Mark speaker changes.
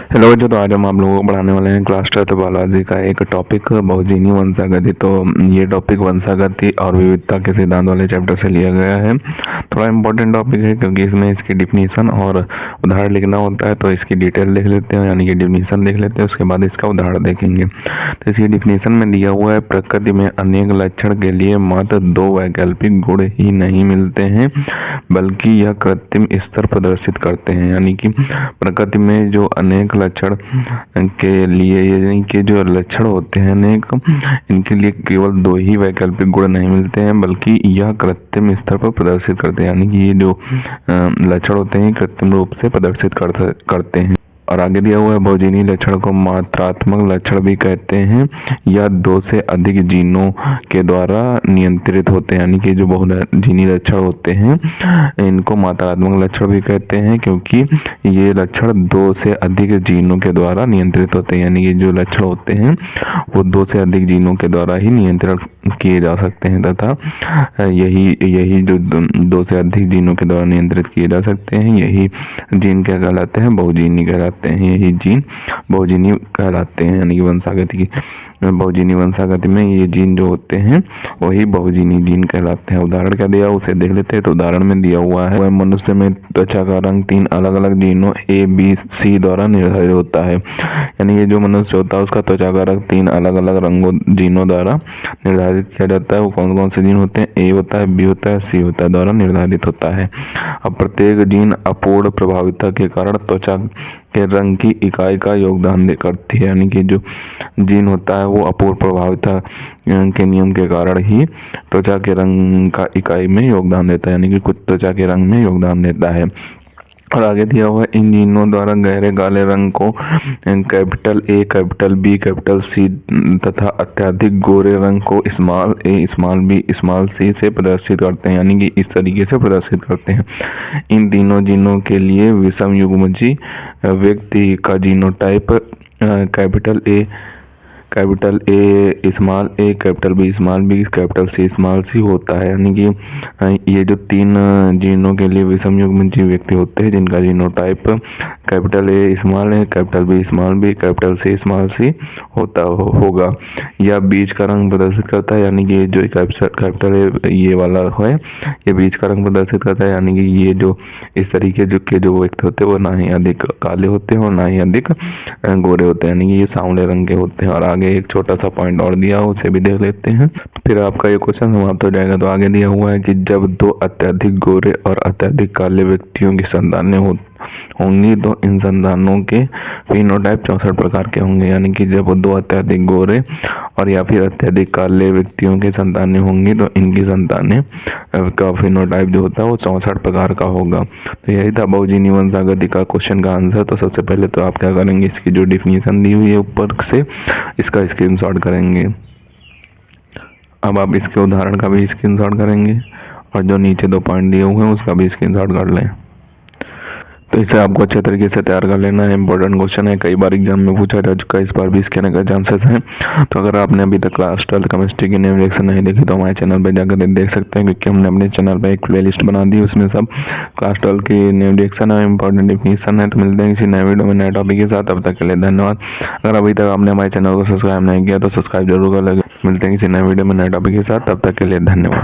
Speaker 1: Hello बच्चों, तो आज हम आप लोगों को पढ़ाने वाले हैं क्लास 10 बायोलॉजी का एक टॉपिक बहुजीनी वंशागति। तो ये टॉपिक वंशागति और विविधता के सिद्धांत वाले चैप्टर से लिया गया है। थोड़ा इम्पोर्टेंट टॉपिक है क्योंकि इसमें इसकी डिफिनीशन और उदाहरण लिखना होता है। तो इसकी डिटेल देख लेते हैं, यानी कि डिफिनीशन देख लेते हैं, उसके बाद इसका उदाहरण देखेंगे। तो इसकी डिफिनीशन में दिया हुआ है, प्रकृति में अनेक लक्षण के लिए मात्र दो वैकल्पिक गुण ही नहीं मिलते हैं, बल्कि यह कृत्रिम स्तर प्रदर्शित करते हैं। यानी कि प्रकृति में जो अनेक लक्षण के लिए, यानी कि जो लक्षण होते हैं अनेक, इनके लिए केवल दो ही वैकल्पिक गुण नहीं मिलते हैं, बल्कि यह कृत्रिम स्तर पर प्रदर्शित करते हैं। यानी कि ये जो लक्षण होते हैं कृत्रिम रूप से प्रदर्शित करते हैं। और आगे दिया हुआ है, बहुजीनी लक्षण को मात्रात्मक लक्षण भी कहते हैं। यह दो से अधिक जीनों के द्वारा नियंत्रित होते हैं। यानी कि जो बहुजीनी लक्षण होते हैं इनको मात्रात्मक लक्षण भी कहते हैं, क्योंकि ये लक्षण दो से अधिक जीनों के द्वारा नियंत्रित होते हैं। यानी कि जो लक्षण होते हैं वो दो से अधिक जीनों के द्वारा ही नियंत्रित किए जा सकते हैं, तथा यही जो दो से अधिक जीनों के द्वारा नियंत्रित किए जा सकते हैं, यही जीन क्या कहलाते हैं? बहुजीनी कहलाते हैं। यही जीन बहुजीनी कहलाते हैं। यानी कि वंशागति की बहुजीनी वंशागति में ये जीन जो होते हैं वही बहुजीनी जीन कहलाते हैं। उदाहरण क्या दिया उसे देख लेते हैं। तो उदाहरण में दिया हुआ है, मनुष्य में त्वचा का रंग तीन अलग अलग जीनों ए बी सी द्वारा निर्धारित होता है। यानी कि जो मनुष्य होता है उसका त्वचा का रंग तीन अलग अलग रंगों जीनों द्वारा निर्धारित किया जाता है। वो कौन कौन से जीन होते हैं? ए होता है, बी होता है, सी होता है, द्वारा निर्धारित होता है। अब प्रत्येक जीन अपूर्ण प्रभाविता के कारण त्वचा के रंग की इकाई का योगदान करती है। यानी कि जो जीन होता है वो अपूर्ण प्रभाविता के नियम के कारण ही त्वचा के रंग का इकाई में योगदान देता है। यानी कि कुछ त्वचा के रंग में योगदान देता है। और आगे दिया हुआ है, इन जीनों द्वारा गहरे काले रंग को capital A, capital B, capital C तथा अत्यधिक गोरे रंग को small a, small b, small c से प्रदर्शित करते हैं। यानी कि इस तरीके से प्रदर्शित करते हैं। इन तीनों जीनों के लिए विषम युग्मजी व्यक्ति का genotype capital A small a, capital B small b, capital C small c होता है। यानी कि ये जो तीन जीनों के लिए विषम युग्मजीव व्यक्ति होते हैं जिनका genotype capital A small a, capital B small b, capital C small c होगा। यह बीज का रंग प्रदर्शित करता है। यानी कि ये जो कैपिटल ए ये वाला है ये बीज का रंग प्रदर्शित करता है। यानी कि ये जो इस तरीके जो व्यक्ति होते हैं वो ना ही अधिक काले होते हैं और ना ही अधिक गोरे होते हैं। यानी कि ये सांवले रंग के होते हैं। और आगे एक छोटा सा पॉइंट और दिया उसे भी देख लेते हैं, फिर आपका ये क्वेश्चन समाप्त हो जाएगा। तो आगे दिया हुआ है कि जब दो अत्यधिक गोरे और अत्यधिक काले व्यक्तियों की संतानें होंगी तो इन संतानों के फिनोटाइप 64 प्रकार के होंगे। यानी कि जब दो अत्यधिक गोरे और या फिर अत्यधिक काले व्यक्तियों की संतानें होंगी तो इनकी संतानें का फिनोटाइप जो होता है वो 64 प्रकार का होगा। तो यही था बहुजीनी वंशागति का क्वेश्चन का आंसर। तो सबसे पहले तो आप क्या करेंगे, इसकी जो डिफिनीशन दी हुई है ऊपर से इसका स्क्रीनशॉट करेंगे। अब आप इसके उदाहरण का भी स्क्रीनशॉट करेंगे और जो नीचे दो पॉइंट दिए हुए हैं उसका भी स्क्रीनशॉट कर लें। तो इसे आपको अच्छे तरीके से तैयार कर लेना है। इंपॉर्टेंट क्वेश्चन है, कई बार एग्जाम में पूछा जा चुका है, इस बार भी इसके आने का चांसेस हैं। तो अगर आपने अभी तक क्लास 12 केमिस्ट्री की न्यू रिएक्शन नहीं देखी तो हमारे चैनल पर जाकर देख सकते हैं, क्योंकि हमने अपने चैनल पर एक प्लेलिस्ट बना दी, उसमें सब क्लास 12 की न्यू रिएक्शन है, इंपॉर्टेंट डिफिनीशन है। तो मिलते हैं किसी नए वीडियो में नए टॉपिक के साथ। तब तक के लिए धन्यवाद। अगर अभी तक आपने हमारे चैनल को सब्सक्राइब नहीं किया तो सब्सक्राइब जरूर कर लेंगे। मिलते हैं किसी नए वीडियो में नए टॉपिक के साथ। तब तक के लिए धन्यवाद।